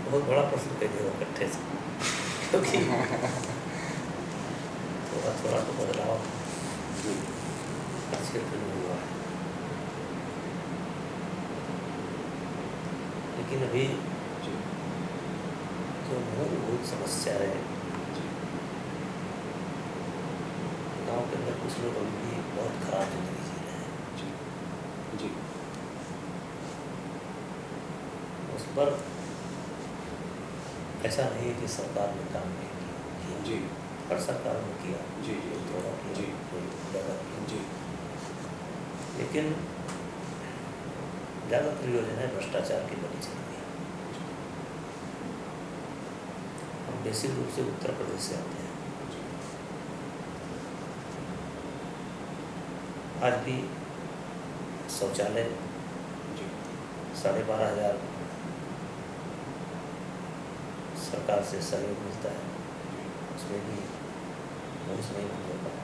बहुत बड़ा प्रश्न कह दिया इकट्ठे से, क्योंकि थोड़ा थोड़ा तो बदलाव हर क्षेत्र में हुआ है, लेकिन अभी जो मूलभूत समस्या है, गांव के अंदर कुछ लोग अभी भी बहुत खराब जिंदगी जी रहे हैं जी उस पर ऐसा नहीं है कि सरकार ने काम नहीं किया, जी हर सरकार ने किया, जी जी थोड़ा किया, जी ज़्यादा किया, जी लेकिन ज़्यादातर योजनाएं भ्रष्टाचार की बनी चल रही है। हम बेसिक रूप से उत्तर प्रदेश से आते हैं, आज भी शौचालय 12,500 सरकार से सहयोग मिलता है, उसमें भी मुझे नहीं बंद हो पाया,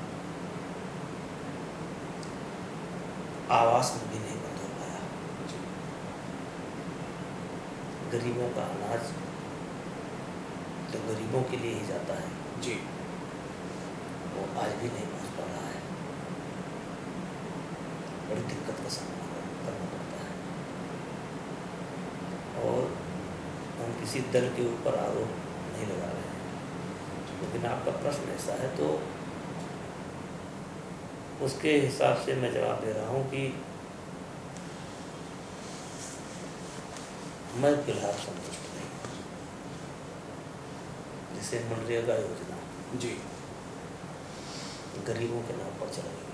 आवास में भी नहीं बंद हो पाया, गरीबों का अनाज तो गरीबों के लिए ही जाता है जी वो आज भी नहीं पहुंच पा रहा है, बड़ी दिक्कत का सामना करना पड़ता है। और हम किसी दल के ऊपर आरोप नहीं लगा रहे हैं, लेकिन आपका प्रश्न ऐसा है तो उसके हिसाब से मैं जवाब दे रहा हूँ कि मैं फिलहाल संतुष्ट नहीं हूँ। जैसे मनरेगा योजना जी गरीबों के नाम पर चलाई गई,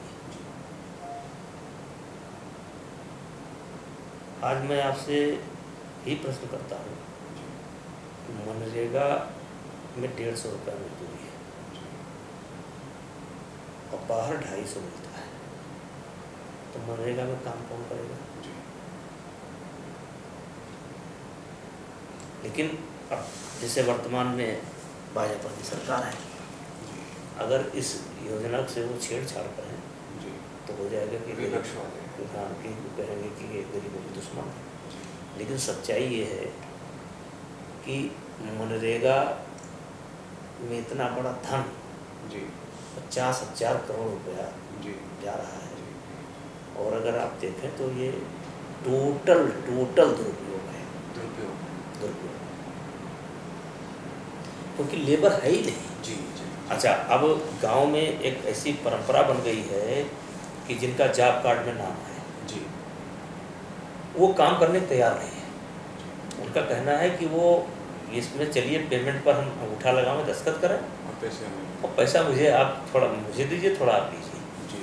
आज मैं आपसे ही प्रश्न करता हूँ, मनरेगा में 150 रुपये मजदूरी है और बाहर 250 मिलता है, तो मनरेगा में काम कौन करेगा? लेकिन अब जैसे वर्तमान में भाजपा की सरकार है, अगर इस योजना से वो छेड़छाड़ करें तो हो जाएगा कि हाँ कि कहेंगे कि ये गरीबों के दुश्मन है। लेकिन सच्चाई ये है कि मनरेगा में इतना बड़ा धन 50,000 करोड़ रुपया जा रहा है, और अगर आप देखें तो ये टोटल दुरुपयोग है, दुरुपयोग, क्योंकि लेबर है ही नहीं। जी अच्छा, अब गांव में एक ऐसी परंपरा बन गई है कि जिनका जॉब कार्ड में नाम है जी वो काम करने को तैयार नहीं है। उनका कहना है कि वो इसमें चलिए पेमेंट पर हम अंगूठा लगाएं, दस्तखत करें और पैसा मुझे आप थोड़ा मुझे दीजिए, थोड़ा आप लीजिए, जी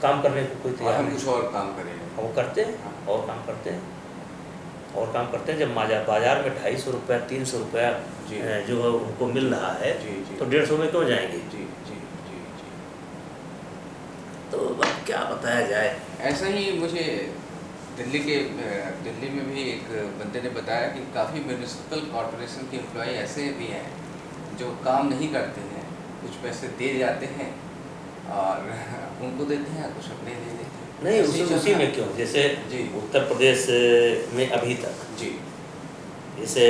काम करने को कोई तैयार हम नहीं। कुछ और काम करेंगे, वो करते हैं और काम करते हैं और काम करते हैं। जब बाजार में 250 रुपया 300 रुपया जो है उनको मिल रहा है तो 150 में क्यों जाएंगे? जी जी जी जी तो अब क्या बताया जाए। ऐसा ही मुझे दिल्ली में भी एक बंदे ने बताया कि काफ़ी म्यूनिसिपल कॉरपोरेशन के एम्प्लॉय ऐसे भी हैं जो काम नहीं करते हैं, कुछ पैसे दे जाते हैं और उनको देते हैं, कुछ अपने दे देते हैं। नहीं उसी में क्यों, जैसे जी उत्तर प्रदेश में अभी तक जी जैसे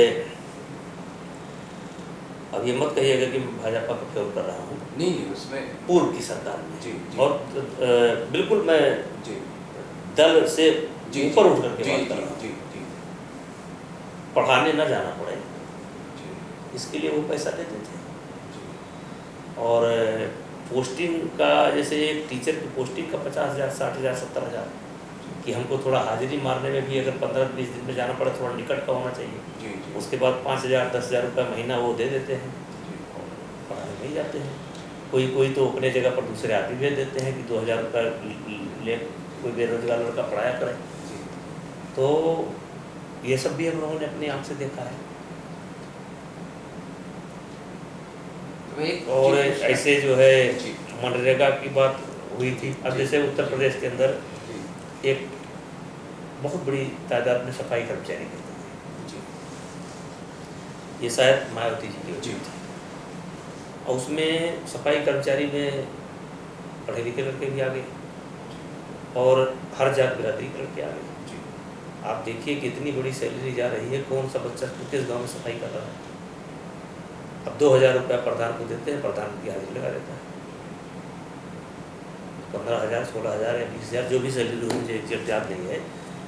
अब ये मत कहिएगा कि मैं भाजपा को फेवर कर रहा हूँ, नहीं उसमें पूर्व की सरकार में जी और बिल्कुल मैं जी दल से जी ऊपर उठ करके जी बात कर रहा हूँ, जी जी पढ़ाने न जाना पड़े जी इसके लिए वो पैसा देते थे। जी और पोस्टिंग का जैसे एक टीचर की पोस्टिंग का 50,000 60,000 70,000 कि हमको थोड़ा हाजिरी मारने में भी अगर 15-20 दिन में जाना पड़े थोड़ा निकट का होना चाहिए, जी जी उसके बाद 5,000 10,000 रुपये महीना वो दे देते हैं जी और पढ़ाने नहीं जाते हैं। कोई तो अपने जगह पर दूसरे आदमी भेज देते हैं कि 2,000 रुपये ले कोई बेरोजगार लड़का पढ़ाया करे। जी तो ये सब भी हम लोगों ने अपनी आँख से देखा है। तो एक और चीज़ ऐसे जो है जी मनरेगा की बात हुई थी, अब जैसे उत्तर प्रदेश के अंदर जी एक बहुत बड़ी तादाद में सफाई कर्मचारी करते हैं, जी ये शायद मायावती जी की जी योजना थी, और उसमें सफाई कर्मचारी में पढ़े लिखे लड़के भी आ गए और हर जात बिरादरी के लड़के आ गए। जी आप देखिए कि इतनी बड़ी सैलरी जा रही है, कौन सा बच्चा किस गांव में सफाई कर रहा है। अब 2000 रुपया प्रधान को देते हैं, प्रधान की हाजिरी लगा देता है। 15,000, 16,000 या 20,000 जो भी सैलरी हो, मुझे एग्जैक्ट याद नहीं है,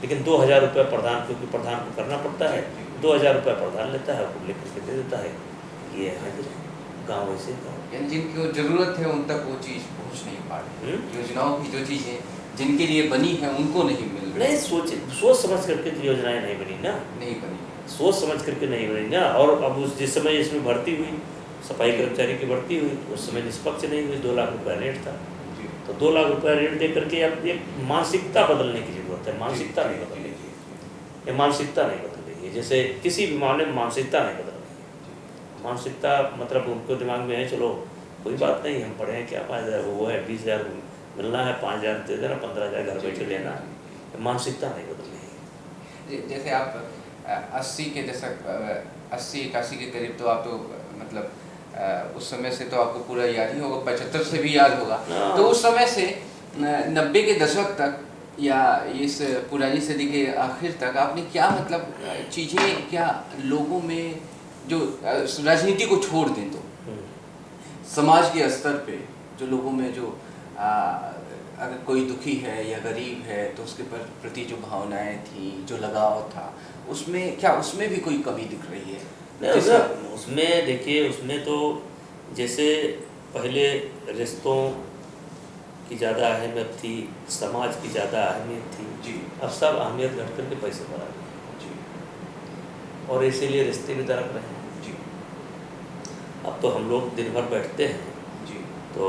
लेकिन 2000 रुपया प्रधान, क्योंकि प्रधान को करना पड़ता है, 2000 रुपया प्रधान लेता है, वो लेकर के दे देता है। ये है गाँव ऐसे गाँव। जिनको ज़रूरत है उन तक वो चीज़ पहुँच नहीं पा रही, योजनाओं की जो चीज़ें जिनके लिए बनी है उनको नहीं मिल रही। नहीं, सोच समझ करके तो योजनाएं नहीं बनी ना, नहीं बनी, सोच समझ करके नहीं बनी ना। और अब उस जिस समय इसमें भर्ती हुई, सफाई कर्मचारी की भर्ती हुई, उस समय निष्पक्ष नहीं हुई, 2 लाख रुपया रेट था। तो 2 लाख रुपया रेट दे करके अब एक मानसिकता बदलने की जरूरत है। मानसिकता नहीं बदल रही है, ये मानसिकता नहीं बदल रही है। जैसे किसी भी मामले में मानसिकता नहीं बदल रही है। मानसिकता मतलब उनको दिमाग में है, चलो कोई बात नहीं, हम पढ़े हैं, क्या फायदा है, वो है 20,000 मिलना है, 5,000 दे देना, 15,000 घर बैठे लेना। मानसिकता नहीं बदल रही है। जैसे आप 80 के दशक 80-81 के करीब, तो आप तो मतलब उस समय से तो आपको पूरा याद ही होगा, 75 से भी याद होगा। तो उस समय से 90 के दशक तक या इस पुरानी सदी के आखिर तक आपने क्या मतलब चीज़ें, क्या लोगों में जो राजनीति को छोड़ दें तो समाज के स्तर पे जो लोगों में जो अगर कोई दुखी है या गरीब है तो उसके प्रति जो भावनाएं थी, जो लगाव था, उसमें क्या, उसमें भी कोई कमी दिख रही है? उसमें देखिए, उसमें तो जैसे पहले रिश्तों की ज़्यादा अहमियत थी, समाज की ज़्यादा अहमियत थी जी। अब सब अहमियत घट करके पैसे पर आ गए जी। और इसीलिए रिश्ते भी दरक रहे हैं जी। अब तो हम लोग दिन भर बैठते हैं जी। तो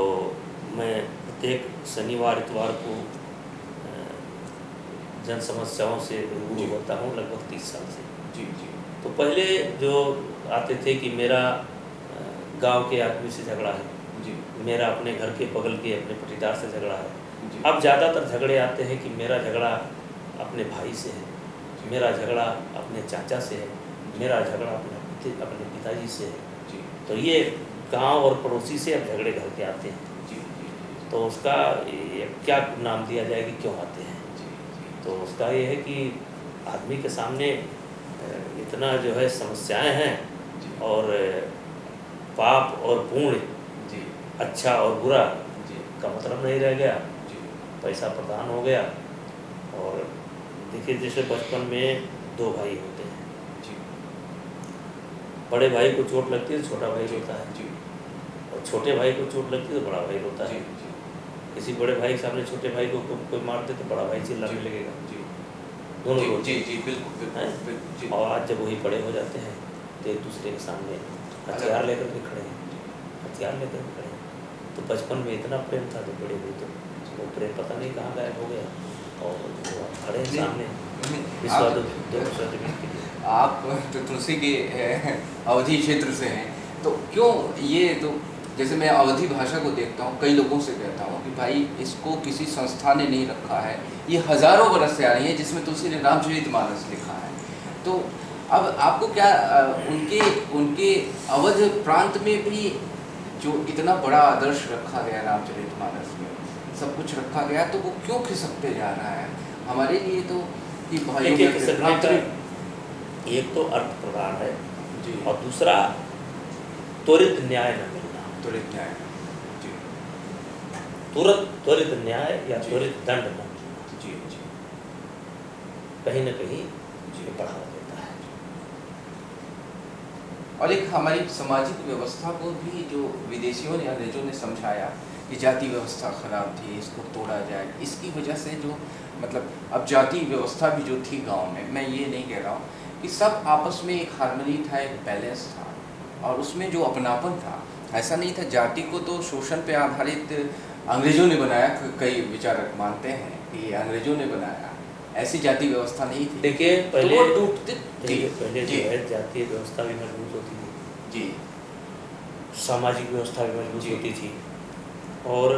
मैं प्रत्येक शनिवार इतवार को जन समस्याओं से रूबरू होता हूँ लगभग 30 साल से। जी। जी। तो पहले जो आते थे कि मेरा गांव के आदमी से झगड़ा है, जी। मेरा अपने घर के बगल के अपने पटीदार से झगड़ा है। जी। अब ज़्यादातर झगड़े आते हैं कि मेरा झगड़ा अपने भाई से है, मेरा झगड़ा अपने चाचा से है, मेरा झगड़ा अपने पिताजी से है। जी। तो ये गांव और पड़ोसी से अब झगड़े घर के आते हैं। जी। तो उसका क्या नाम दिया जाए कि क्यों आते हैं? तो उसका ये है कि आदमी के सामने इतना जो है समस्याएं हैं और पाप और पुण्य, अच्छा और बुरा का मतलब नहीं रह गया, पैसा प्रधान हो गया। और देखिए जैसे बचपन में 2 भाई होते हैं, बड़े भाई को चोट लगती है तो छोटा भाई रोता है, और छोटे भाई को चोट लगती है तो बड़ा भाई रोता है। किसी बड़े भाई के सामने छोटे भाई को कोई मार दे तो बड़ा भाई चिल्लाने लगेगा, दोनों रोते हैं। और आज जब वही बड़े हो जाते हैं तो एक दूसरे के सामने हथियार लेकर के खड़े हैं, हथियार लेकर के खड़े हैं। तो बचपन में इतना प्रेम था, तो बड़े हुए तो वो प्रेम पता नहीं कहाँ गायब हो गया और वो खड़े हैं सामने। आप तो तुलसी के अवधि क्षेत्र से हैं, तो क्यों ये, तो जैसे मैं अवधि भाषा को देखता हूँ, कई लोगों से कहता हूँ कि भाई इसको किसी संस्था ने नहीं रखा है, ये हज़ारों बरस से आ रही है, जिसमें तुलसी ने रामचरितमानस लिखा है। तो अब आपको क्या उनके अवध प्रांत में भी जो इतना बड़ा आदर्श रखा गया रामचरितमानस में, सब कुछ रखा गया, तो वो क्यों खिसकते जा रहा है हमारे लिए? तो कि भाई एक तो अर्थ प्रधान है जी, और दूसरा त्वरित न्याय न मिलना। त्वरित न्याय जी, त्वरित न्याय या त्वरित दंड न मिलना जी जी, कहीं न कहीं बढ़ावा देता है। और एक हमारी सामाजिक व्यवस्था को भी जो विदेशियों ने, अंग्रेजों ने समझाया कि जाति व्यवस्था खराब थी, इसको तोड़ा जाए, इसकी वजह से जो मतलब अब जाति व्यवस्था भी जो थी गांव में, मैं ये नहीं कह रहा हूँ कि सब आपस में एक हार्मनी था, एक बैलेंस था, और उसमें जो अपनापन था, ऐसा नहीं था। जाति को तो शोषण पे आधारित अंग्रेजों ने बनाया, कई विचारक मानते हैं कि अंग्रेजों ने बनाया, ऐसी जाति व्यवस्था नहीं थी। देखिए पहले तो टूटते पहले जो है जातीय व्यवस्था भी मजबूत होती थी जी, सामाजिक व्यवस्था भी मजबूत होती थी और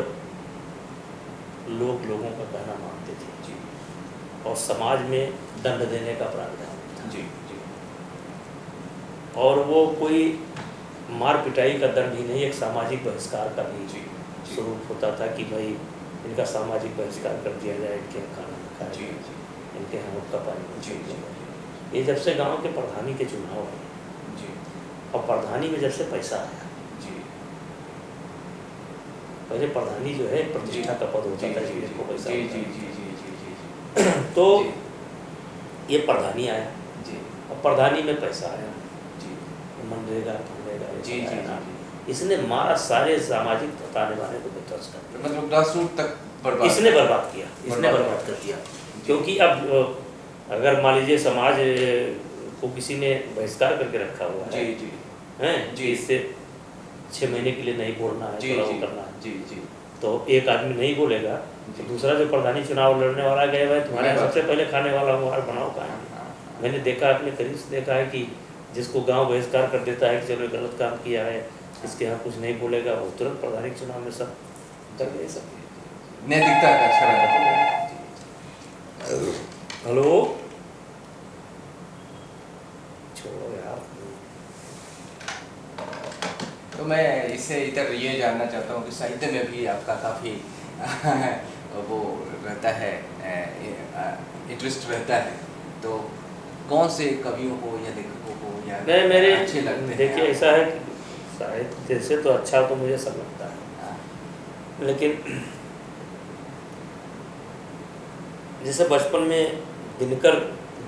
लोग लोगों का कहना मानते थे जी, और समाज में दंड देने का प्रावधान था जी जी, और वो कोई मार पिटाई का दंड ही नहीं, एक सामाजिक बहिष्कार का भी जी, स्वरूप होता था कि भाई इनका सामाजिक बहिष्कार कर दिया जाए, इनके खाना खाया जी, जाए, इनके यहाँ हुक्का पानी। जी जी ये जब से गांव के प्रधानी के चुनाव आए जी और प्रधानी में जब से पैसा आया, जी पहले प्रधानी जो है प्रतिष्ठा का पद होता था, जिसको पैसा जी होता जी था। जी जी जी जी जी तो जी। ये प्रधानी आया जी और प्रधानी में पैसा आया, जी मनरेगा मनरेगा जी जी इसने मारा सारे सामाजिक ताने बाने को ध्वस्त कर दिया। मतलब ग्रास रूट तक इसने बर्बाद किया, इसने बर्बाद कर दिया। क्योंकि अब अगर मान लीजिए समाज को किसी ने बहिष्कार करके रखा हुआ है, जी जी हैं जी। इससे 6 महीने के लिए नहीं बोलना है, जी थोड़ा जी वो करना है, जी जी तो एक आदमी नहीं बोलेगा तो जी। दूसरा जो प्रधानी चुनाव लड़ने वाला गया भाई तुम्हारे यहाँ मैं सबसे पहले खाने वाला हूँ और बनाओ कहाँ है। हाँ, मैंने देखा, अपने करीब से देखा है कि जिसको गांव बहिष्कार कर देता है कि चलो गलत काम किया है, इसके यहाँ कुछ नहीं बोलेगा, वो तुरंत प्रधानी चुनाव में सब कर गए सब। नैतिकता का अच्छा लगा। हेलो, छोड़ो यार। तो मैं इससे इधर ये जानना चाहता हूँ कि साहित्य में भी आपका काफ़ी वो रहता है, इंटरेस्ट रहता है, तो कौन से कवियों को या लेखकों को या नहीं, मेरे अच्छे लगते हैं? देखिए ऐसा है कि साहित्य से तो अच्छा तो मुझे सब लगता है, हाँ, लेकिन जैसे बचपन में दिनकर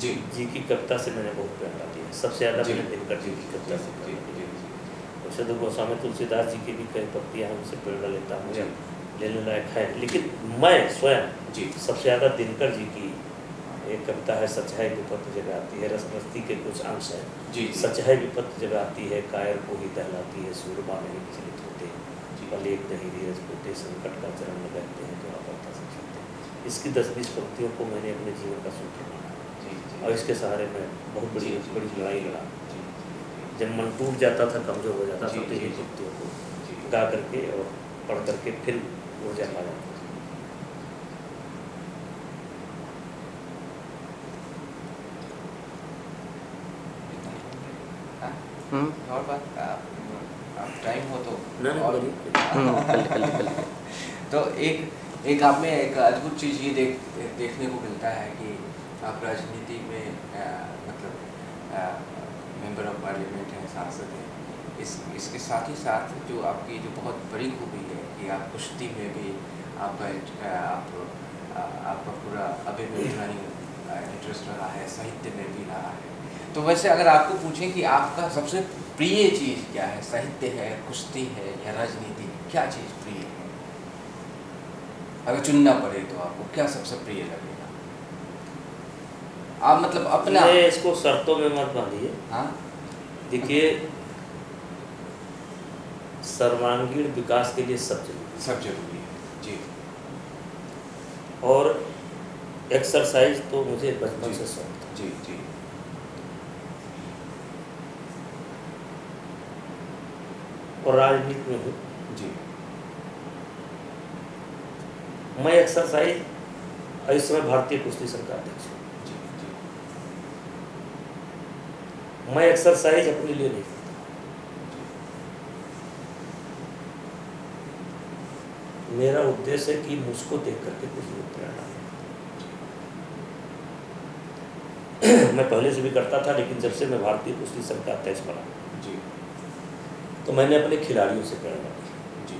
जी जी की कविता से मैंने बहुत प्रेरणा ली है, सबसे ज़्यादा जी। मैंने दिनकर जी की कविता से जी प्रेरणा ली जी है। वैसे तो गोस्वामी तुलसीदास जी की भी कई पत्तियाँ हैं, उनसे प्रेरणा लेता हूँ, जी। लेने लायक है, लेकिन मैं स्वयं जी सबसे ज़्यादा दिनकर जी की एक कविता है, सच है विपत्ति जब आती है, रसमस्ती के कुछ अंश है। जी सच है विपत्ति जब आती है, कायर को ही दहलाती है, सूरमा नहीं विचलित होते, पल एक नहीं धीरज होते, संकट का चरण में बैठते हैं तो आपत्ता से चलते हैं। इसकी 10-20 पंक्तियों को मैंने अपने जीवन का सूत्र माना जी और इसके सहारे मैं बहुत बड़ी जी। बड़ी लड़ाई लड़ा। जी जब मन टूट जाता था, कमजोर हो जाता जी, था, तो जी, ये जी। पंक्तियों को जी गा करके और पढ़ करके फिर ऊर्जा पा जाता था। हाँ, और बात आप टाइम हो तो ना ना और बोलिए। तो एक आप में एक अद्भुत चीज़ ये देखने को मिलता है कि आप राजनीति में मतलब मेंबर ऑफ पार्लियामेंट हैं, सांसद हैं, इसके साथ ही साथ जो आपकी जो बहुत बड़ी खूबी है कि आप कुश्ती में भी आपका पूरा अभी भी उतना ही इंटरेस्ट रहा है, साहित्य में भी रहा है। तो वैसे अगर आपको पूछें कि आपका सबसे प्रिय चीज़ क्या है, साहित्य है, कुश्ती है या राजनीति, क्या चीज़ प्रिय है? अगर चुनना पड़े तो आपको क्या सबसे प्रिय लगेगा? आप मतलब अपना इसको शर्तों में मत बांधिए। हाँ देखिए, सर्वांगीण विकास के लिए सब जरूरी सब जरूरी है जी। और एक्सरसाइज तो मुझे बचपन से शौक था। जी जी और राजनीति में हूँ। जी मैं एक्सरसाइज इस समय भारतीय कुश्ती संघ का अध्यक्ष हूँ। जी जी मैं एक्सरसाइज अपने लिए नहीं करता, मेरा उद्देश्य है कि मुझको देख करके कुछ लोग प्रेरणा लें। मैं पहले से भी करता था, लेकिन जब से मैं भारतीय कुश्ती संघ का अध्यक्ष बना जी तो मैंने अपने खिलाड़ियों से प्रेरणा ली, जी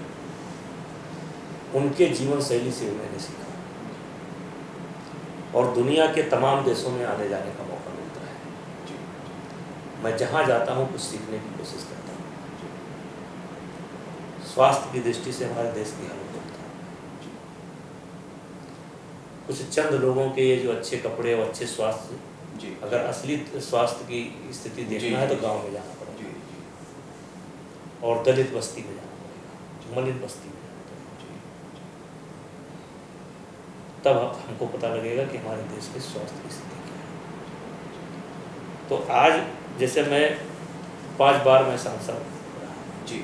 उनके जीवन शैली से मैंने सीखा और दुनिया के तमाम देशों में आने जाने का मौका मिलता है। जी मैं जहाँ जाता हूँ कुछ सीखने की कोशिश करता हूँ। स्वास्थ्य की दृष्टि से हमारे देश की हालत होता है। कुछ चंद लोगों के ये जो अच्छे कपड़े और अच्छे स्वास्थ्य, जी अगर असली स्वास्थ्य की स्थिति देखना है तो गांव में जाना पड़ेगा जी और दलित बस्ती में जाना पड़ेगा, मलिन बस्ती में जाना पड़ेगा, तब हमको पता लगेगा कि हमारे देश के स्वास्थ्य की स्थिति क्या है। तो आज जैसे मैं 5 बार मैं सांसद रहा, जी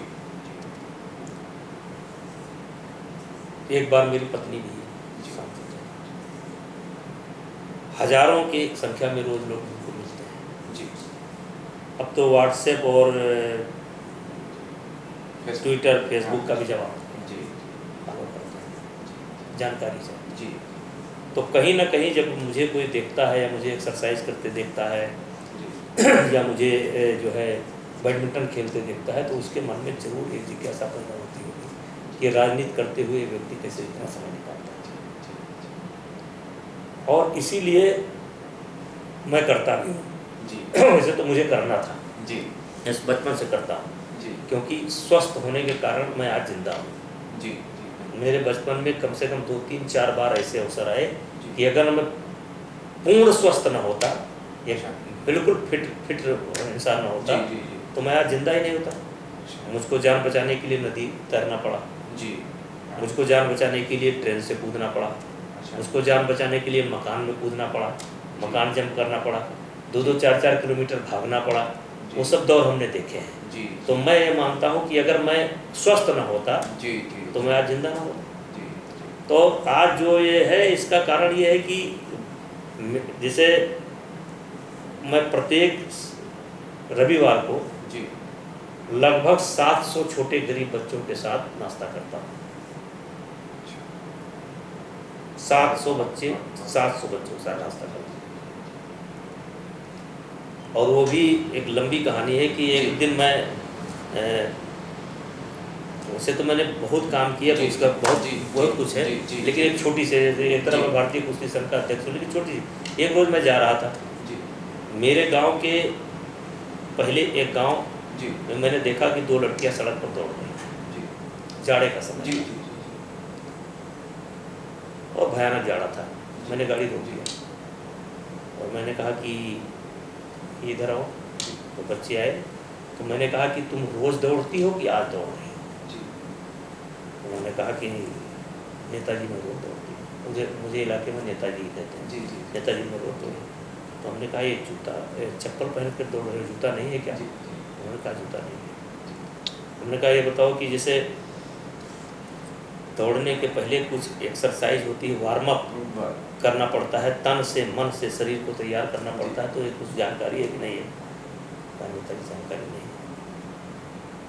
एक बार मेरी पत्नी भी सांसद है, हजारों की संख्या में रोज लोग हमको मिलते हैं। जी अब तो व्हाट्सएप और फेसबुक। ट्विटर फेसबुक का भी जवाब जी फॉलो करते हैं, जानकारी चाहिए। जी तो कहीं ना कहीं जब मुझे कोई देखता है या मुझे एक्सरसाइज करते देखता है या मुझे जो है बैडमिंटन खेलते देखता है, तो उसके मन में जरूर एक जिज्ञासा पैदा होती होगी कि राजनीति करते हुए व्यक्ति कैसे इतना समय निकालता है। और इसीलिए मैं करता भी हूँ जी। वैसे तो मुझे करना था जी। इस बचपन से करता हूँ जी। क्योंकि स्वस्थ होने के कारण मैं आज जिंदा हूँ। जी। मेरे बचपन में कम से कम 2-3-4 बार ऐसे अवसर आए कि अगर मैं पूर्ण स्वस्थ न होता या बिल्कुल फिट इंसान न होता तो मैं आज जिंदा ही नहीं होता। मुझको जान बचाने के लिए नदी तैरना पड़ा जी। मुझको जान बचाने के लिए ट्रेन से कूदना पड़ा, मुझको जान बचाने के लिए मकान में कूदना पड़ा, मकान जंप करना पड़ा, 2-2 4-4 किलोमीटर भागना पड़ा। वो सब दौर हमने देखे हैं। जी। तो मैं ये मानता हूँ कि अगर मैं स्वस्थ न होता जी। तो मैं आज जिंदा ना होता। जी। तो आज जो ये है इसका कारण ये है कि जैसे मैं प्रत्येक रविवार को जी। लगभग 700 छोटे गरीब बच्चों के साथ नाश्ता करता हूँ। 700 बच्चों के साथ नाश्ता करता हूँ। और वो भी एक लंबी कहानी है कि एक दिन मैं वैसे तो मैंने बहुत काम किया तो उसका बहुत कुछ है, लेकिन एक छोटी से एक तरह मैं भारतीय कुश्ती संघ का अध्यक्ष हूँ, लेकिन छोटी सी एक रोज़ मैं जा रहा था मेरे गांव के पहले एक गांव में मैंने देखा कि 2 लड़कियां सड़क पर दौड़ रही, जाड़े का समय और भयानक जाड़ा था। मैंने गाड़ी रोक दिया और मैंने कहा कि इधर आओ। तो बच्चे आए तो मैंने कहा कि तुम रोज़ दौड़ती हो कि आज दौड़ रही हो? उन्होंने कहा कि नेताजी में रोज़ दौड़ती हूँ। मुझे इलाके में नेताजी ही कहते हैं। नेताजी में रोज़ दौड़। तो हमने कहा ये जूता चप्पल पहन कर दौड़ रहे, जूता नहीं है क्या? उन्होंने कहा जूता नहीं है। हमने कहा ये बताओ कि जैसे दौड़ने के पहले कुछ एक्सरसाइज होती है, वार्म अप करना पड़ता है, तन से मन से शरीर को तैयार करना पड़ता है, तो ये कुछ जानकारी है कि नहीं है? नेताजी जानकारी नहीं है।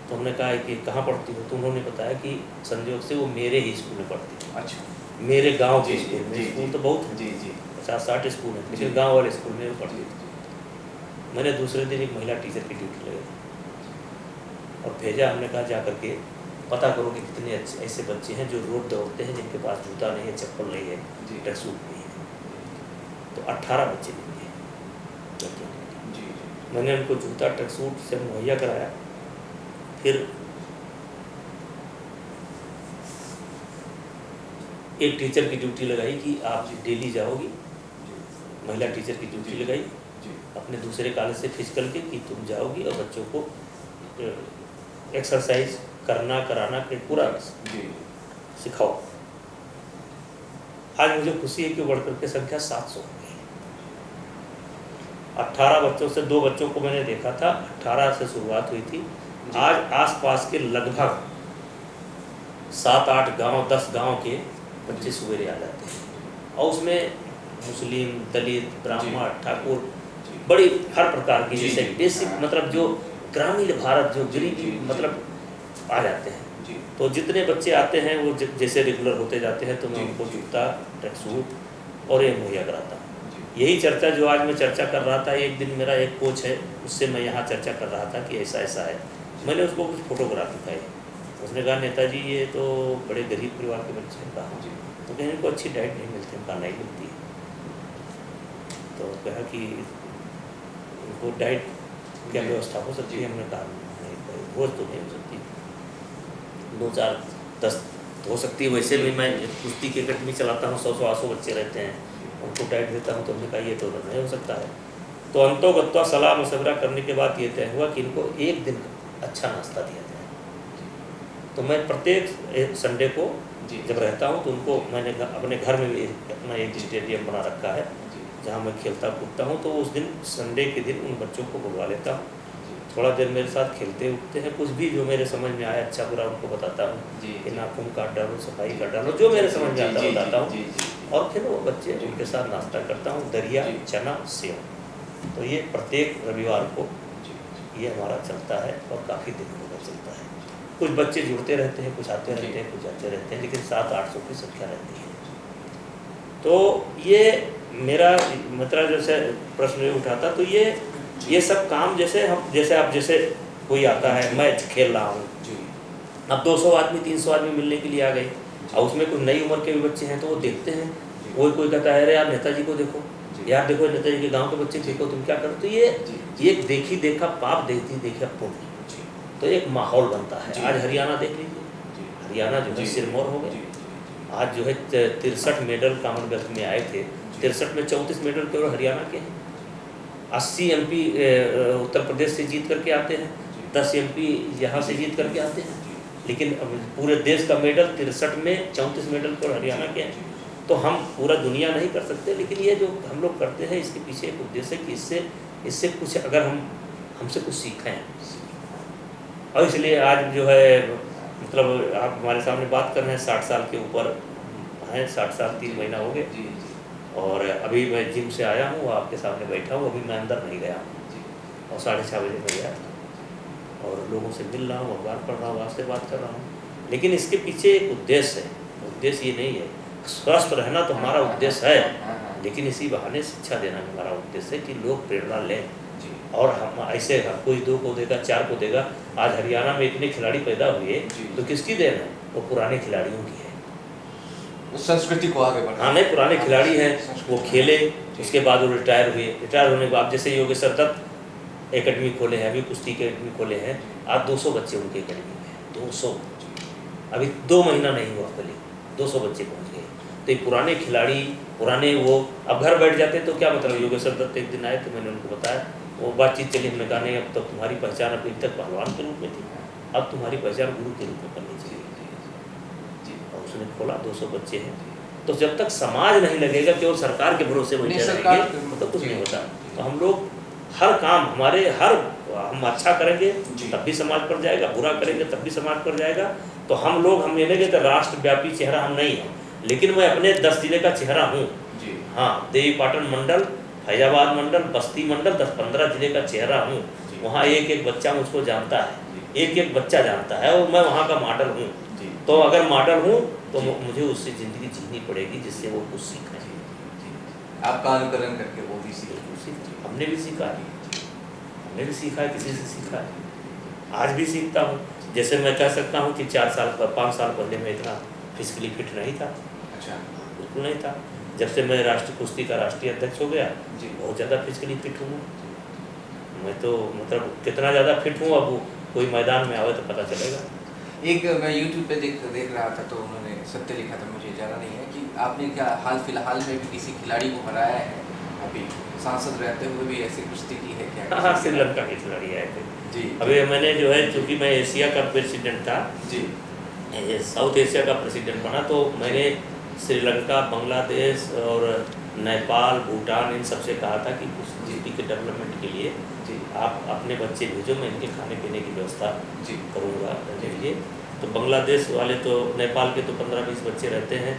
तो हमने कहा कि कहाँ पढ़ती हो? तो उन्होंने बताया कि संयोग से वो मेरे ही स्कूल में पढ़ती है। अच्छा। मेरे गांव के स्कूल में। स्कूल तो बहुत 50-60 स्कूल है, लेकिन गांव वाले स्कूल में वो पढ़ती थी। मैंने दूसरे दिन एक महिला टीचर की ड्यूटी लगाई और भेजा। हमने कहा जा करके पता करो कि कितने ऐसे बच्चे हैं जो रोड दौड़ते हैं जिनके पास जूता नहीं है, चप्पल नहीं है, ट्रैकसूट नहीं है। तो 18 बच्चे मिले। मैंने उनको जूता ट्रैकसूट से मुहैया कराया। फिर एक टीचर की ड्यूटी लगाई कि आप डेली जाओगी। महिला टीचर की ड्यूटी लगाई अपने दूसरे कॉलेज से फिजिकल के कि तुम जाओगी और बच्चों को एक्सरसाइज करना कराना के पूरा सिखाओ। आज मुझे खुशी है कि बढ़कर के संख्या 700 हो गई। 18 बच्चों से 2 बच्चों को मैंने देखा था, 18 से शुरुआत हुई थी। आज आसपास के लगभग 7-8 गांव 10 गांव के बच्चे सवेरे आ जाते हैं और उसमें मुस्लिम, दलित, ब्राह्मण, ठाकुर, बड़ी हर प्रकार की जैसे बेसिक मतलब जो ग्रामीण भारत जो गरीब मतलब आ जाते हैं। तो जितने बच्चे आते हैं वो जैसे रेगुलर होते जाते हैं तो मैं उनको जूता, ट्रैकसूट और ये मुहैया कराता हूँ। यही चर्चा जो आज मैं चर्चा कर रहा था, एक दिन मेरा एक कोच है उससे मैं यहाँ चर्चा कर रहा था कि ऐसा ऐसा है। मैंने उसको कुछ फोटोग्राफ दिखाई। उसने कहा नेताजी ये तो बड़े गरीब परिवार के बच्चे हैं। कहा तो कहीं इनको अच्छी डाइट नहीं मिलती। उनका नहीं मिलती है। तो कहा कि उनको डाइट क्या व्यवस्था हो सकती है? हमने कहा रोज़ तो नहीं हो सकती, 2-4-10 हो सकती है। वैसे भी मैं कुश्ती की अकेडमी चलाता हूँ, 100-150 बच्चे रहते हैं, उनको डाइट देता हूँ। तो हमने कहा ये तो नहीं हो सकता है। तो अंतोगत्वा सलाह मशवरा करने के बाद ये तय हुआ कि इनको एक दिन अच्छा नाश्ता दिया जाए। तो मैं प्रत्येक संडे को जब रहता हूँ तो उनको मैंने अपने घर में भी अपना एक स्टेडियम बना रखा है जहाँ मैं खेलता कूदता हूँ। तो उस दिन संडे के दिन उन बच्चों को बुलवा लेता हूँ, थोड़ा देर मेरे साथ खेलते उठते हैं, कुछ भी जो मेरे समझ में आया अच्छा बुरा उनको बताता हूँ कि नाखून काट डालो, सफाई कर डालो, जो मेरे समझ में आता बताता हूँ। और फिर वो बच्चे उनके साथ नाश्ता करता हूँ, दरिया, चना, सेव। तो ये प्रत्येक रविवार को ये हमारा चलता है और काफ़ी दिनों में चलता है। कुछ बच्चे जुड़ते रहते हैं, कुछ आते रहते हैं, कुछ जाते रहते हैं, लेकिन 700-800 की संख्या रहती है। तो ये मेरा मतलब जैसे प्रश्न ये उठाता, तो ये सब काम जैसे आप जैसे कोई आता है, मैच खेल रहा हूँ, अब 200 आदमी 300 आदमी मिलने के लिए आ गए, और उसमें कोई नई उम्र के भी बच्चे हैं, तो वो देखते हैं, कोई कहता है अरे यार नेताजी को देखो, यार देखो नेताजी के गांव के बच्चे देखो तुम क्या करो, तो ये देखी देखा पाप, देखी देखा पुण्य, तो एक माहौल बनता है। आज हरियाणा देख लीजिए, हरियाणा जो है सिरमौर हो गए, आज जो है 63 मेडल कॉमनवेल्थ में आए थे, 63 में 34 मेडल केवल हरियाणा के हैं। 80 MP उत्तर प्रदेश से जीत करके आते हैं, 10 MP यहाँ से जीत करके आते हैं, लेकिन पूरे देश का मेडल 63 में 34 मेडल केवल हरियाणा के हैं। तो हम पूरा दुनिया नहीं कर सकते, लेकिन ये जो हम लोग करते हैं इसके पीछे एक उद्देश्य है कि इससे कुछ अगर हमसे कुछ सीखें, और इसलिए आज जो है मतलब आप हमारे सामने बात कर रहे हैं, 60 साल के ऊपर हैं, 60 साल 3 महीना हो गए, और अभी मैं जिम से आया हूँ, आपके सामने बैठा हूँ, अभी मैं अंदर नहीं गया हूँ, और 6:30 बजे मैं गया और लोगों से मिल रहा हूँ, अखबार पढ़ रहा हूँ, आपसे बात कर रहा हूँ। लेकिन इसके पीछे एक उद्देश्य है, उद्देश्य ये नहीं है, स्वस्थ रहना तो हमारा उद्देश्य है, लेकिन इसी बहाने शिक्षा देना हमारा उद्देश्य है कि लोग प्रेरणा लें, और हम ऐसे कोई 2 को देगा 4 को देगा। आज हरियाणा में इतने खिलाड़ी पैदा हुए तो किसकी देन है? वो पुराने खिलाड़ियों की है, संस्कृति को आगे बढ़ाना। हाँ, नहीं पुराने खिलाड़ी हैं, वो खेले, उसके बाद वो रिटायर हुए, रिटायर होने के बाद जैसे योगेश्वर दत्त एकेडमी खोले हैं, अभी कुश्ती की एकेडमी खोले हैं, आज 200 बच्चे उनके एकेडमी में हैं, 200, अभी 2 महीना नहीं हुआ खोले, 200 बच्चे पहुँच गए। तो ये पुराने खिलाड़ी, पुराने वो अब घर बैठ जाते तो क्या मतलब। योगेश्वर दत्त एक दिन आए तो मैंने उनको बताया, वो बातचीत चली, हमने कहा नहीं अब तो तुम्हारी पहचान अभी तक पहलवान के रूप में थी, अब तुम्हारी पहचान गुरु के रूप में करनी चाहिए। और उसने खोला, 200 बच्चे हैं। तो जब तक समाज नहीं लगेगा, केवल सरकार के भरोसे बैठे रहेंगे तो कुछ नहीं होता। तो हम लोग हर काम हम अच्छा करेंगे तब भी समाज पर जाएगा, बुरा करेंगे तब भी समाज पर जाएगा। तो हम लेंगे तो राष्ट्रव्यापी चेहरा हम नहीं हैं, लेकिन मैं अपने 10 जिले का चेहरा हूँ। हाँ, देवी पाटन मंडल, फैजाबाद मंडल, बस्ती मंडल, 10-15 जिले का चेहरा हूँ। वहाँ एक बच्चा मुझको जानता है, एक बच्चा जानता है, और मैं वहाँ का मॉडल हूँ। तो अगर मॉडल हूँ तो मुझे उससे ज़िंदगी जीनी पड़ेगी जिससे वो कुछ सीखें। आपका अनुकरण करके वो भी सीखे। हमने भी सीखा है, किसी से सीखा है, आज भी सीखता हूँ। जैसे मैं कह सकता हूँ कि 5 साल पहले मैं इतना फिजिकली फिट नहीं था। अच्छा, बिल्कुल नहीं था। जब से मैं राष्ट्रीय कुश्ती का राष्ट्रीय अध्यक्ष हो गया, बहुत ज़्यादा फिजिकली फिट हूँ मैं तो, मतलब कितना ज़्यादा फिट हूँ, अब कोई मैदान में आवे तो पता चलेगा। एक मैं YouTube पे देख रहा था, तो उन्होंने सत्य लिखा था, मुझे ज़्यादा नहीं है, कि आपने क्या हाल फिलहाल में भी किसी खिलाड़ी को हराया है? अभी सांसद रहते हुए भी ऐसी कुश्ती की है क्या? हाँ, श्रीलंका के खिलाड़ी आए थे जी। अभी मैंने जो है, चूँकि मैं एशिया का प्रेसिडेंट था जी, साउथ एशिया का प्रेसिडेंट बना, तो मैंने श्रीलंका, बांग्लादेश और नेपाल, भूटान, इन सबसे कहा था कि कुश्ती के डेवलपमेंट के लिए आप अपने बच्चे भेजो, मैं इनके खाने पीने की व्यवस्था करूँगा रहने के लिए। तो बांग्लादेश वाले तो, नेपाल के तो 15-20 बच्चे रहते हैं,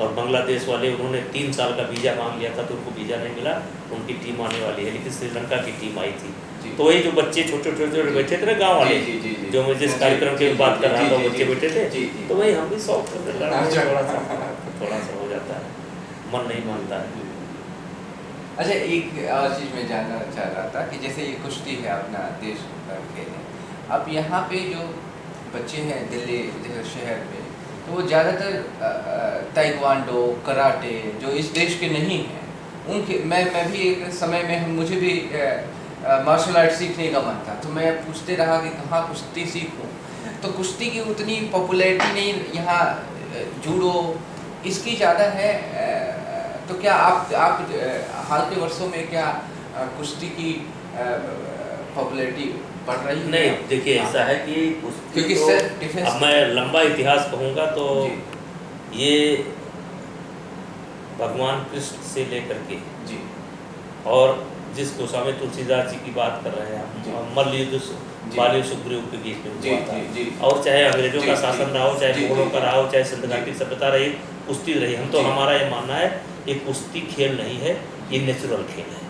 और बांग्लादेश वाले उन्होंने 3 साल का वीज़ा मांग लिया था, तो उनको वीज़ा नहीं मिला, उनकी टीम आने वाली है, लेकिन श्रीलंका की टीम आई थी। तो वही जो बच्चे छोटे बैठे थे ना, गाँव वाले, जो मैं जिस कार्यक्रम की बात कर रहा था, बच्चे बैठे थे, तो वही हम भी शौक थोड़ा सा हो जाता है, मन नहीं मानता है। अच्छा, एक और चीज़ मैं जानना चाह रहा था कि जैसे ये कुश्ती है अपना देश का खेल है, अब यहाँ पे जो बच्चे हैं दिल्ली जैसे शहर में, तो वो ज़्यादातर ताइक्वांडो, कराटे, जो इस देश के नहीं हैं, उनके मैं भी एक समय में मुझे भी मार्शल आर्ट सीखने का मन था, तो मैं पूछते रहा कि कहाँ कुश्ती सीखूं। तो कुश्ती की उतनी पॉपुलैरिटी नहीं यहाँ, जूडो इसकी ज़्यादा है। तो क्या आप हाल के वर्षों में क्या कुश्ती की पॉपुलैरिटी बढ़ रही है? नहीं, देखिए ऐसा है कि क्योंकि तो अब मैं लंबा इतिहास कहूँगा तो ये भगवान कृष्ण से लेकर के जी, और जिस गोस्वामी तुलसीदास जी की बात कर रहे हैं, मल्ल युद्ध बाली सुग्रीव के बीच में हुआ था, और चाहे अंग्रेजों का शासन रहा हो, चाहे मुगलों का रहा हो, चाहे सिंध घाटी सभ्यता रही, कुश्ती रही। हम तो, हमारा ये मानना है ये कुश्ती खेल नहीं है, ये नेचुरल खेल है,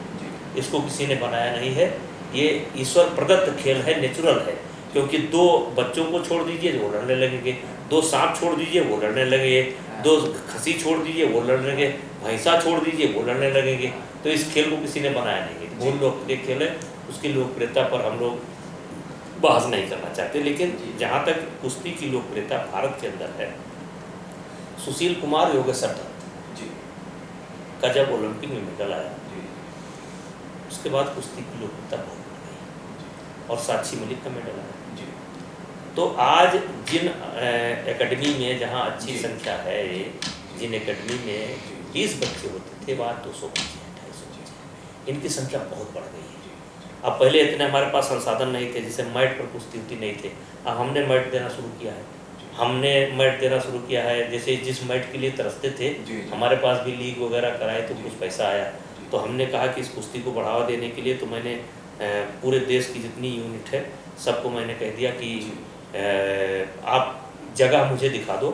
इसको किसी ने बनाया नहीं है, ये ईश्वर प्रदत्त खेल है, नेचुरल है। क्योंकि 2 बच्चों को छोड़ दीजिए वो लड़ने लगेंगे, 2 सांप छोड़ दीजिए वो लड़ने लगेंगे, 2 खसी छोड़ दीजिए वो लड़ने लगेंगे, भैंसा छोड़ दीजिए वो लड़ने लगेंगे। तो इस खेल को किसी ने बनाया नहीं, बहुत लोकप्रिय खेल है, उसकी लोकप्रियता पर हम लोग बहस नहीं करना चाहते। लेकिन जहाँ तक कुश्ती की लोकप्रियता भारत के अंदर है, सुशील कुमार योगेश्वर दत्त का जब ओलंपिक में मेडल आया उसके बाद कुश्ती की लोकप्रियता बहुत बढ़ गई और साक्षी मलिक का मेडल आया। तो आज जिन एकेडमी में जहाँ अच्छी संख्या है, जिन एकेडमी में 20 बच्चे होते थे वहाँ 200 बच्चे हैं, 250 बच्चे, इनकी संख्या बहुत बढ़ गई है। अब पहले इतने हमारे पास संसाधन नहीं थे, जैसे मैट पर कुश्ती होती नहीं थे, अब हमने मैट देना शुरू किया है, जैसे जिस मैट के लिए तरसते थे हमारे पास भी लीग वगैरह कराए तो कुछ पैसा आया, तो हमने कहा कि इस कुश्ती को बढ़ावा देने के लिए तो मैंने पूरे देश की जितनी यूनिट है सबको मैंने कह दिया कि आप जगह मुझे दिखा दो,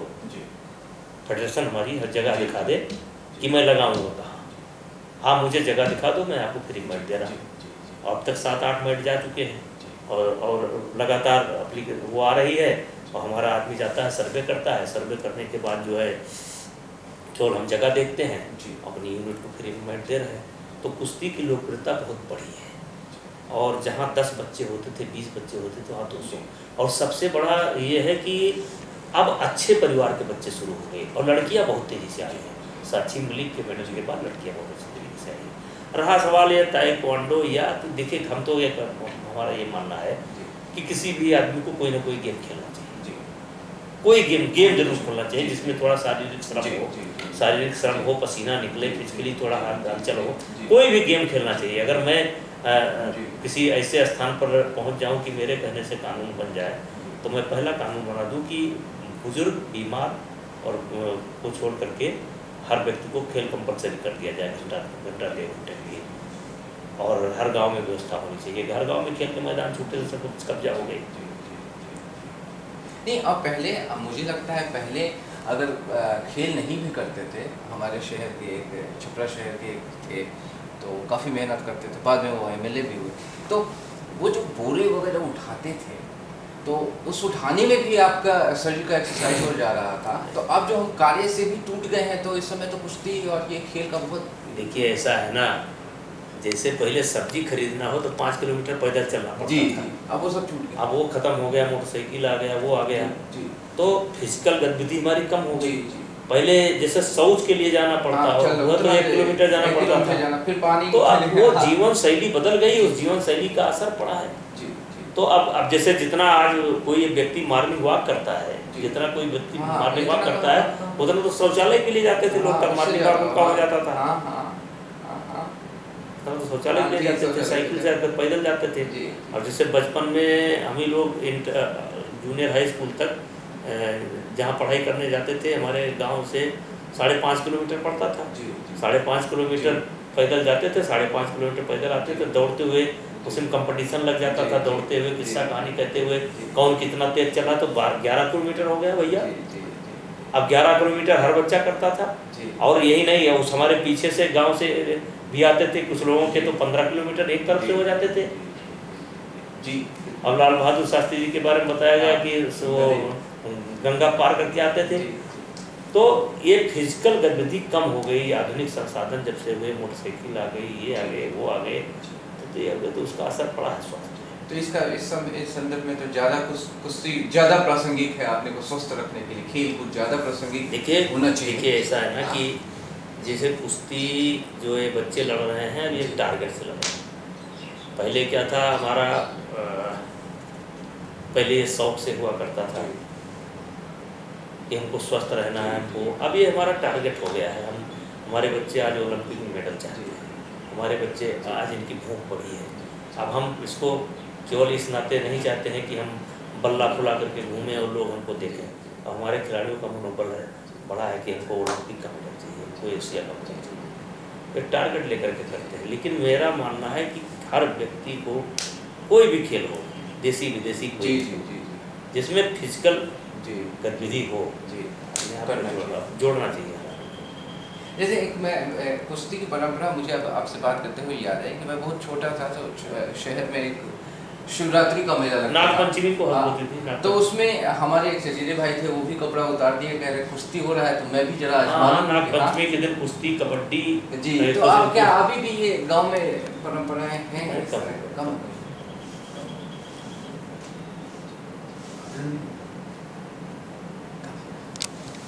फेडरेशन हमारी हर जगह दिखा दे कि मैं लगाऊंगा कहाँ, आप मुझे जगह दिखा दो, मैं आपको फ्री मैट दे रहा हूँ। अब तक 7-8 मैट जा चुके हैं और लगातार वो आ रही है और हमारा आदमी जाता है, सर्वे करता है, सर्वे करने के बाद जो है केवल हम जगह देखते हैं, अपनी यूनिट को फ्री मैट दे रहे हैं। तो कुश्ती की लोकप्रियता बहुत बढ़ी है और जहाँ 10 बच्चे होते थे, 20 बच्चे होते थे, वहाँ 200। और सबसे बड़ा ये है कि अब अच्छे परिवार के बच्चे शुरू हो गए और लड़कियाँ बहुत तेज़ी से आई हैं। साक्षी मलिक के मेडल के बाद लड़कियाँ बहुत अच्छी तेज़ी से आई हैं। रहा सवाल ये ताइक्वांडो या तो देखिए, हम तो हमारा ये मानना है कि किसी भी आदमी को कोई ना कोई गेम खेलना चाहिए, कोई गेम जरूर खेलना चाहिए जिसमें थोड़ा शारीरिक श्रम हो, पसीना निकले, फिजिकली थोड़ा हलचल हो, कोई भी गेम खेलना चाहिए। अगर मैं किसी ऐसे स्थान पर पहुंच जाऊं कि मेरे कहने से कानून बन जाए तो मैं पहला कानून बना दूं कि बुजुर्ग, बीमार और को छोड़ करके हर व्यक्ति को खेल कंपलसरी कर दिया जाए, घंटा 2 घंटे के लिए, और हर गांव में व्यवस्था होनी चाहिए। हर गांव में खेल के मैदान छूटे से सब कब्जा हो गई। नहीं, अब पहले मुझे लगता है पहले अगर खेल नहीं भी करते थे, हमारे शहर के एक छपरा शहर के थे तो काफ़ी मेहनत करते थे, बाद में वो MLA भी हुए, तो वो जो बोरे वगैरह उठाते थे तो उस उठाने में भी आपका शरीर का एक्सरसाइज हो जा रहा था। तो अब जो हम कार्य से भी टूट गए हैं तो इस समय तो कुश्ती और ये खेल का बहुत, देखिए ऐसा है ना, जैसे पहले सब्जी खरीदना हो तो 5 किलोमीटर पैदल चलना पड़ता था, अब वो सब छूट गया, अब वो खत्म हो गया, मोटरसाइकिल आ गया, वो आ गया। तो फिजिकल गतिविधि हमारी कम हो गई। पहले जैसे शौच के लिए जाना पड़ता हो तो 1 किलोमीटर जाना पड़ता था, फिर पानी, तो अब वो जीवन शैली बदल गई, उस जीवन शैली का असर पड़ा है। तो अब जैसे जितना आज कोई व्यक्ति मॉर्निंग वॉक करता है, जितना कोई व्यक्ति मॉर्निंग वॉक करता है, उतना तो शौचालय के लिए जाते थे लोग, मॉर्निंग वॉक उनका हो जाता था, तो शौचालय के लिए जाते थे, साइकिल से जाते, पैदल जाते थे। और जैसे बचपन में हम ही लोग जूनियर हाई स्कूल तक जहाँ पढ़ाई करने जाते थे, हमारे गांव से 5.5 किलोमीटर पड़ता था, 5.5 किलोमीटर पैदल जाते थे, 5.5 किलोमीटर पैदल आते थे, दौड़ते हुए, उसमें कंपटीशन लग जाता था, दौड़ते हुए किस्सा कहानी कहते हुए कौन कितना तेज चला, तो 11 किलोमीटर हो गया भैया। अब 11 किलोमीटर हर बच्चा करता था, और यही नहीं है, उस हमारे पीछे से गाँव से भी आते थे, कुछ लोगों के तो 15 किलोमीटर एक तरफ से हो जाते थे जी। और लाल बहादुर शास्त्री जी के बारे में बताया गया कि वो गंगा पार करके आते थे। तो ये फिजिकल गतिविधि कम हो गई, आधुनिक संसाधन जब से हुए, मोटरसाइकिल आ गई, ये आ गए, वो आ गए, तो ये तो उसका असर पड़ा है स्वास्थ्य। तो इसका इस संदर्भ में तो ज़्यादा कुश्ती ज़्यादा प्रासंगिक है, आपने को स्वस्थ रखने के लिए खेल कूद ज़्यादा प्रासंगिक देखिए होना चाहिए। देखिए ऐसा है ना कि जैसे कुश्ती जो ये बच्चे लड़ रहे हैं, ये टारगेट से लड़ रहे हैं। पहले क्या था हमारा, पहले ये शौक से हुआ करता था कि हमको स्वस्थ रहना है हमको, अब ये हमारा टारगेट हो गया है। हमारे बच्चे आज ओलंपिक में मेडल चाहते हैं, हमारे बच्चे आज इनकी भूख बढ़ी है। अब हम इसको केवल इस नाते नहीं चाहते हैं कि हम बल्ला फुला करके घूमें और लोग हमको देखें। अब हमारे खिलाड़ियों का मनोबल है बड़ा है कि हमको ओलंपिक का मेडल चाहिए, हमको एशिया का मेडल चाहिए, एक टारगेट लेकर के करते हैं। लेकिन मेरा मानना है कि हर व्यक्ति को कोई भी खेल हो, देसी विदेशी कोई जिसमें फिजिकल गतिविधि हो, जोड़ना चाहिए। जैसे एक मैं कुश्ती की परंपरा मुझे अब आपसे बात करते हुए याद है कि मैं बहुत छोटा था तो शहर में एक शिवरात्रि का मेला लगता नाग था। पंचमी को हद हाँ, होती थी नाग तो उसमें हमारे एक चचेरे भाई थे, वो भी कपड़ा उतार दिए, कह रहे कुश्ती हो रहा है तो मैं भी जरा आजमा हाँ, लूं नाग कि हाँ। पंचमी के दिन कुश्ती कबड्डी जी, एक तो दूसरे आप क्या को- अभी भी ये गांव में परंपराएं हैं नहीं, इस तरह? कम। कम।